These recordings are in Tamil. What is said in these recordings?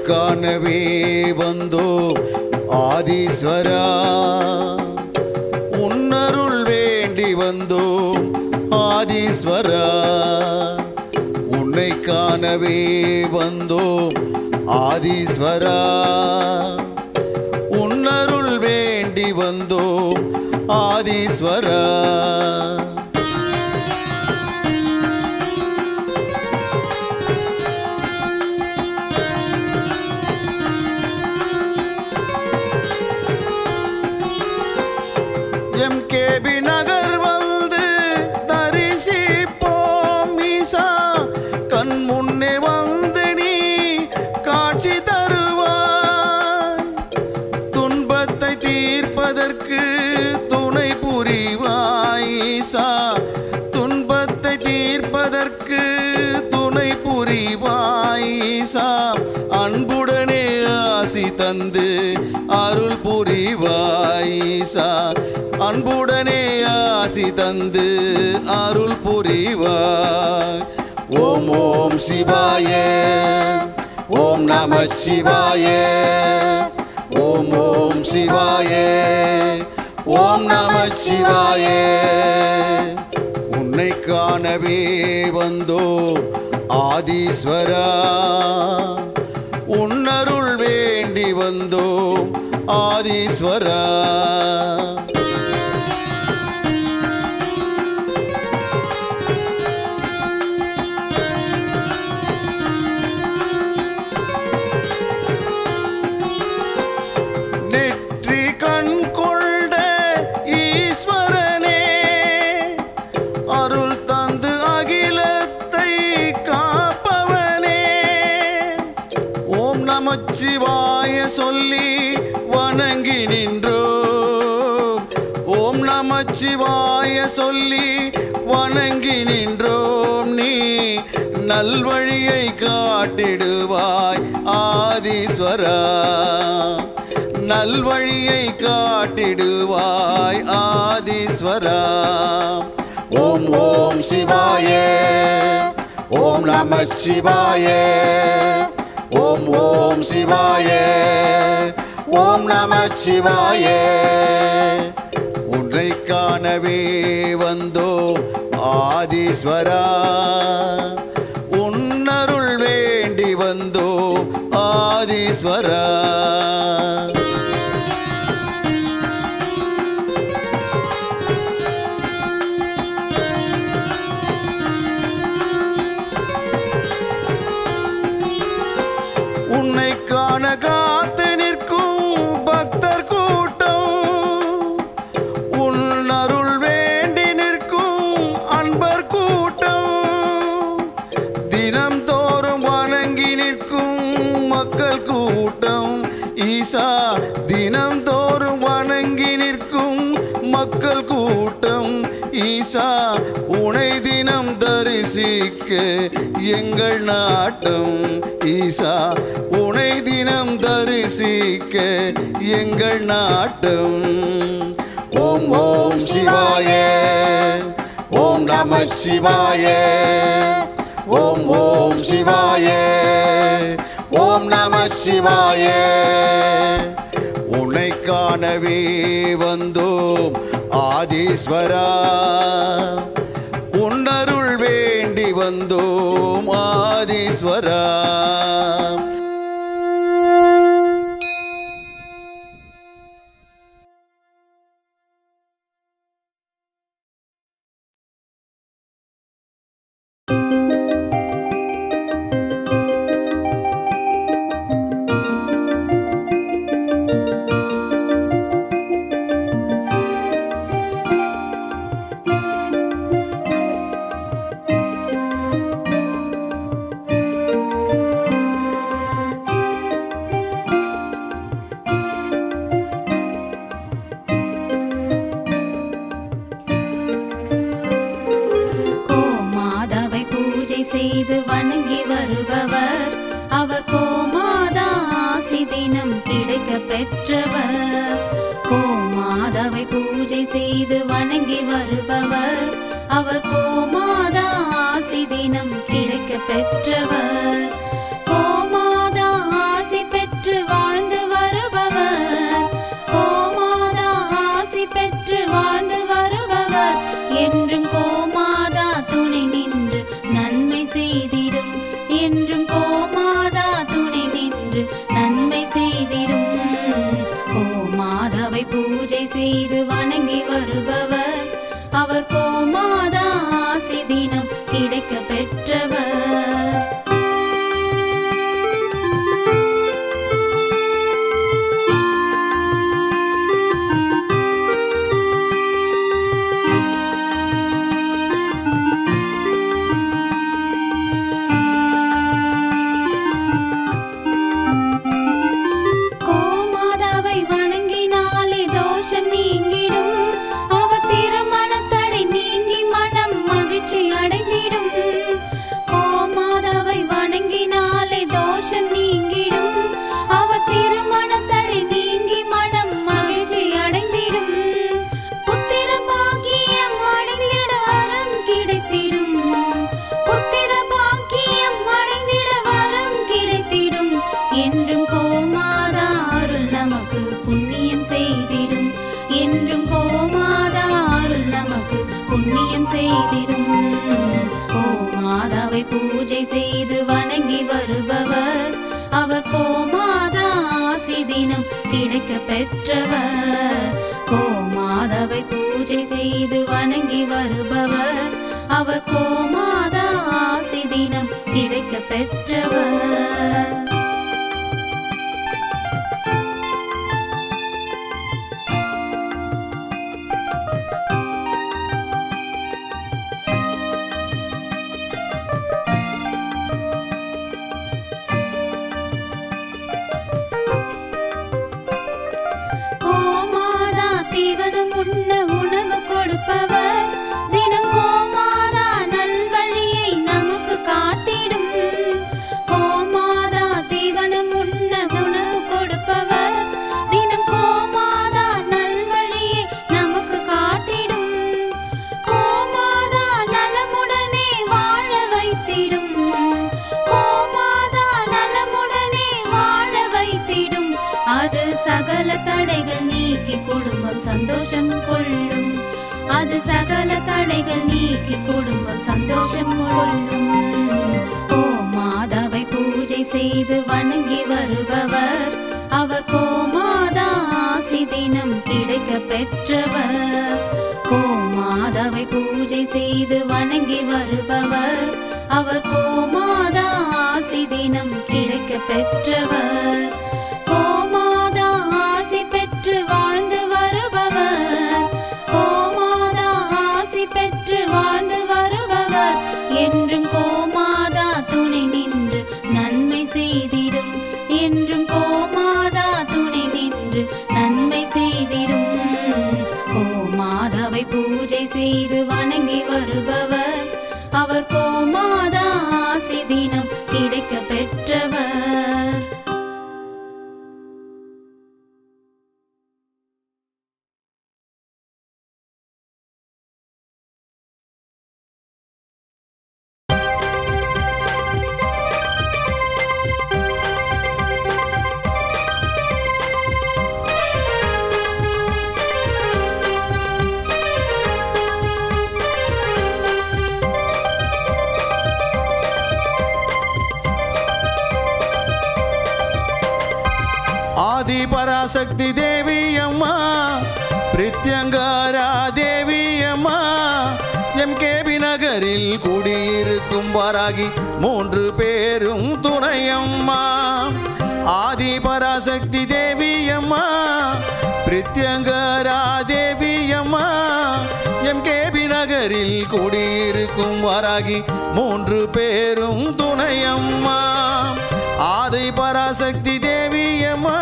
காணவே வந்தோம் ஆதீஸ்வரா, உன்னருள் வேண்டி வந்தோம் ஆதீஸ்வரா. உன்னை காணவே வந்தோம் ஆதீஸ்வரா, உன்னருள் வேண்டி வந்தோம் ஆதீஸ்வரா. எம்கேபி நகர் வந்து தரிசிப்போம் ஈசா, கண் முன்னே வந்து நீ காட்சி தருவாய். துன்பத்தை தீர்ப்பதற்கு துணை புரிவாய் ஈசா, துன்பத்தை தீர்ப்பதற்கு துணை புரிவாய் ஈசா. அன்புடனே ஆசி தந்து அருள் புரிவாய் ஈசா, அன்புடனே ஆசி தந்து அருள் புரிவாய். ஓம் ஓம் சிவாய, ஓம் நம சிவாய, ஓம் ஓம் சிவாய, ஓம் நம சிவாய. உன்னை காணவே வந்தோம் ஆதீஸ்வரா, உன்னருள் வேண்டி வந்தோம் ஆதீஸ்வரா. நெற்றி கண் கொண்ட ஈஸ்வரனே, அருள் தந்து அகிலத்தை காப்பவனே. ஓம் நமச்சிவாய சொல்லி வணங்கி நின்றோம், ஓம் நமச்சிவாய சொல்லி வணங்கி நின்றோம். நீ நல்வழியை காட்டிடுவாய் ஆதீஸ்வரா, நல்வழியை காட்டிடுவாய் ஆதீஸ்வரா. ஓம் ஓம் சிவாய, ஓம் நம சிவாய, ஓம் ஓம் சிவாய, ஓம் நம சிவாய. உன்னை காணவே வந்தோம் ஆதீஸ்வரா, உன்னருள் வேண்டி வந்தோம் ஆதீஸ்வரா. உன்னை காண காத்து நிற்கும் பக்தர் கூட்டம், உன் அருள் வேண்டி நிற்கும் அன்பர் கூட்டம், தினம் தோறும் வணங்கி நிற்கும் மக்கள் கூட்டம் ஈசா, தினம் தோறும் வணங்கி நிற்கும் மக்கள் கூட்டம் ஈசா. உனை தினம் தரிசிக்க எங்கள் நாட்டம் ஈசா, உனை தினம் தரிசிக்க எங்கள் நாட்டம். ஓம் ஓம் சிவாய, ஓம் நம சிவாய, ஓம் ஓம் சிவாய, ஓம் நம சிவாய. உன்னை காணவே வந்தோம் ஆதீஸ்வரா, உன்னருள் வேண்டி வந்தோம் ஆதீஸ்வரா. செய்து வணங்கி வருபவர் அவர் கோமாதா ஆசி தினம் கிடைக்க பெற்றவர். கோமாதாவை பூஜை செய்து வணங்கி வருபவர் அவர் கோமாதா ஆசி தினம் கிடைக்க பெற்றவர். கோமாதா ஆசி செய்து வணங்கி வருபவர் அவர் கோமாதா ஆசி தினம் கிடைக்க பெற்றவர். பூஜை செய்து வணங்கி வருபவர் அவர் கோமாதா ஆசி தினம் கிடைக்க பெற்றவர். கோமாதாவை பூஜை செய்து வணங்கி வருபவர் அவர் கோமாதா ஆசி தினம் கிடைக்க பெற்றவர். சகல தடைகள் நீக்கி குடும்பம் சந்தோஷம் கொள்ளும். அது சகல தடைகள் நீக்கி குடும்பம் சந்தோஷம் கொள்ளும். கோமாதாவை பூஜை செய்து வணங்கி வருபவர் அவர் கோமாதா ஆசி தினம் கிடைக்க பெற்றவர். கோமாதாவை பூஜை செய்து வணங்கி வருபவர் அவர் கோமாதா ஆசி தினம் கிடைக்க பெற்றவர். என்றும் கோமாதா துணை நின்று நன்மை செய்திடும். என்றும் கோமாதா துணை நின்று நன்மை செய்திடும். கோமாதாவை பூஜை செய்து வணங்கி வருபவர் அவர் கோமாதா ஆசி தினம் கிடைக்க பெற்றவர். ஆதி பராசக்தி தேவி அம்மா, பிரித்யங்காரா தேவி அம்மா, எம்கேபி நகரில் குடியிருக்கும் வாராகி 3 பேரும் துணையம்மா. ஆதி பராசக்தி தேவி அம்மா, பிரித்யங்காரா தேவி அம்மா, எம்கேபி நகரில் குடியிருக்கும் வாராகி 3 பேரும் துணையம்மா. ஆதி பராசக்தி தேவி அம்மா.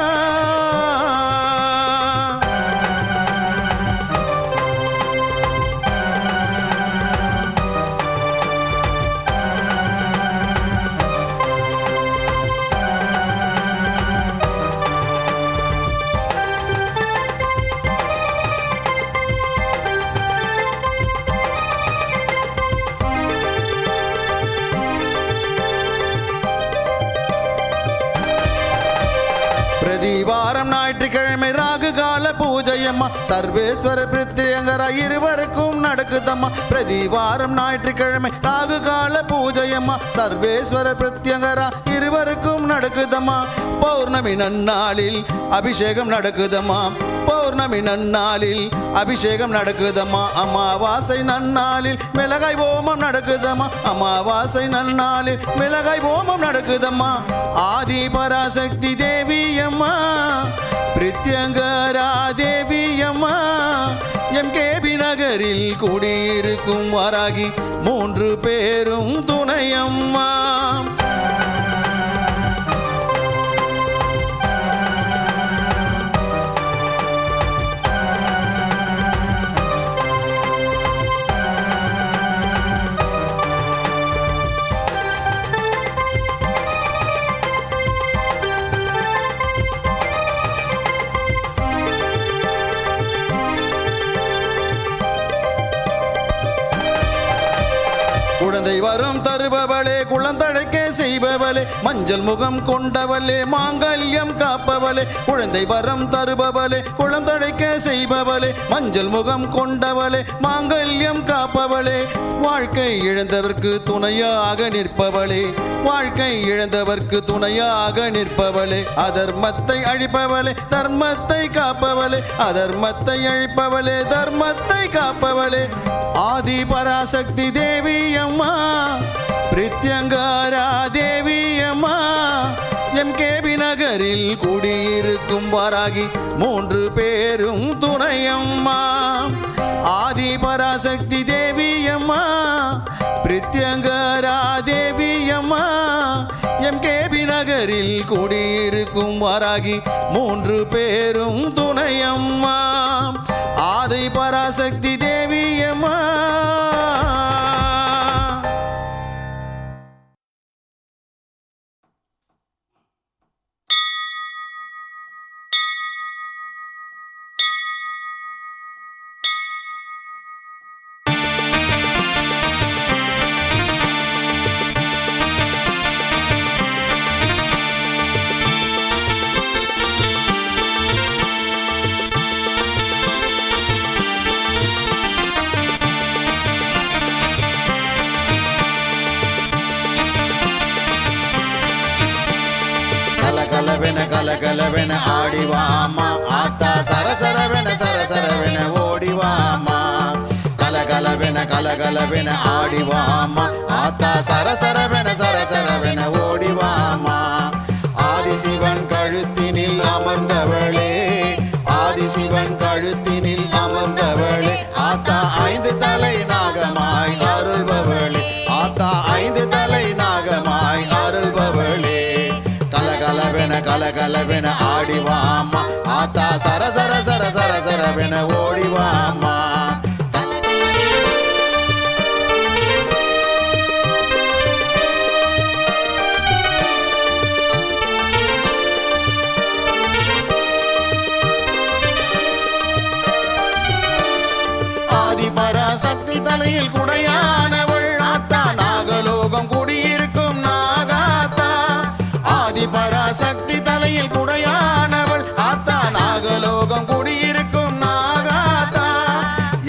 பிரதிவாரம் ஞாயிற்றுக்கிழமை ராகு கால பூஜை பூஜையம்மா சர்வேஸ்வர பிரித்யங்கரா இருவருக்கும் நடக்குதம்மா பிரதிவாரம் ஞாயிற்றுக்கிழமை ராகு கால பூஜையம்மா சர்வேஸ்வர பிரித்யங்கரா இருவருக்கும் நடக்குதம்மா பௌர்ணமி நன்னாளில் அபிஷேகம் நடக்குதம்மா பௌர்ணமி நன்னாளில் அபிஷேகம் நடக்குதம்மா அமாவாசை நன்னாளில் மிளகாய் ஓமம் நடக்குதம்மா அமாவாசை நன்னாளில் மிளகாய் ஓமம் நடக்குதம்மா ஆதி பராசக்தி தேவியம்மா பிரித்யங்கரா தேவியம்மா எம்கேபி நகரில் குடியிருக்கும் வாராகி 3 பேரும் துணையம்மா குழந்தை வரம் தருபவளே குழந்தழைக்க செய்பவளே மஞ்சள் முகம் கொண்டவளே மாங்கல்யம் காப்பவளே குழந்தை வரம் தருபவளே குழந்தழைக்க செய்பவளே மஞ்சள் முகம் கொண்டவளே மாங்கல்யம் காப்பவளே வாழ்க்கை இழந்தவர்க்கு துணையாக நிற்பவளே வாழ்க்கை இழந்தவர்க்கு துணையாக நிற்பவளே அதர்மத்தை அழிப்பவளே தர்மத்தை காப்பவளே அதர்மத்தை அழிப்பவளே தர்மத்தை காப்பவளே ஆதி பராசக்தி தேவியம்மா பிரித்யங்கரா தேவியம்மா எம்கேபி நகரில் குடியிருக்கும் வாராகி 3 பேரும் துணையம்மா ஆதி பராசக்தி தேவியம்மா பிரித்யங்கரா தேவியம்மா எம்கேபி நகரில் குடியிருக்கும் வாராகி 3 பேரும் துணையம்மா ஆதி பராசக்தி தேவியம்மா கலகலவென ஆடிவாமா ஆத்தா சரசரவென ஓடிவாமா கலகலவென ஆடிவாமா ஆத்தா சரசரவென ஓடிவாமா ஆதிசிவன் கழுத்தினில் அமர்ந்தவளே ஆதிசிவன் கழுத்தினில் அமர்ந்தவளே ஆத்தா 5 தலை நாகமாய் அருள்பவளே ஆத்தா 5 தலை நாகமாய் அருள்பவளே கலகலவென ஆடிவாமா ஆத்தா சரசரவென ஓடிவாமா ஆதி பராசக்தி தலையில் குடையானவள் ஆத்தா நாகலோகம் குடியிருக்கும் நாகாத்தா ஆதி பராசக்தி தலையில் குடையானவள் ஆத்தா நாகலோகம் குடியிருக்கும் நாகாத்தா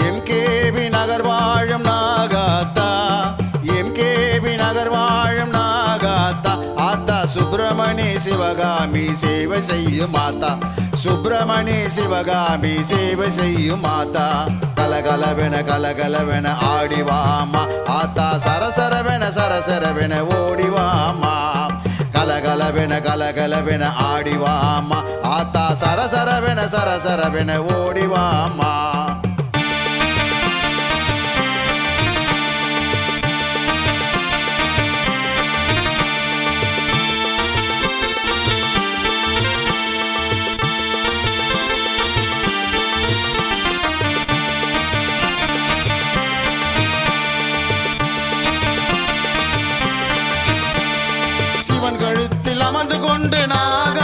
எம்கேபி நகர் வாழும் நாகாத்தா எம்கேபி நகர் வாழும் நாகாத்தா ஆத்தா சுப்பிரமணி சிவகாமி சேவை செய்யும் மாதா சுப்பிரமணி சிவகாமி சேவை செய்யும் மாதா கலகலவென ஆடிவாமா ஆத்தா சரசரவென ஓடிவாமா கலகலவென ஆடிவாமா ஆத்தா சரசரவென ஓடிவாமா சிவன் கழுத்தில் அமர்ந்து கொண்டு நாக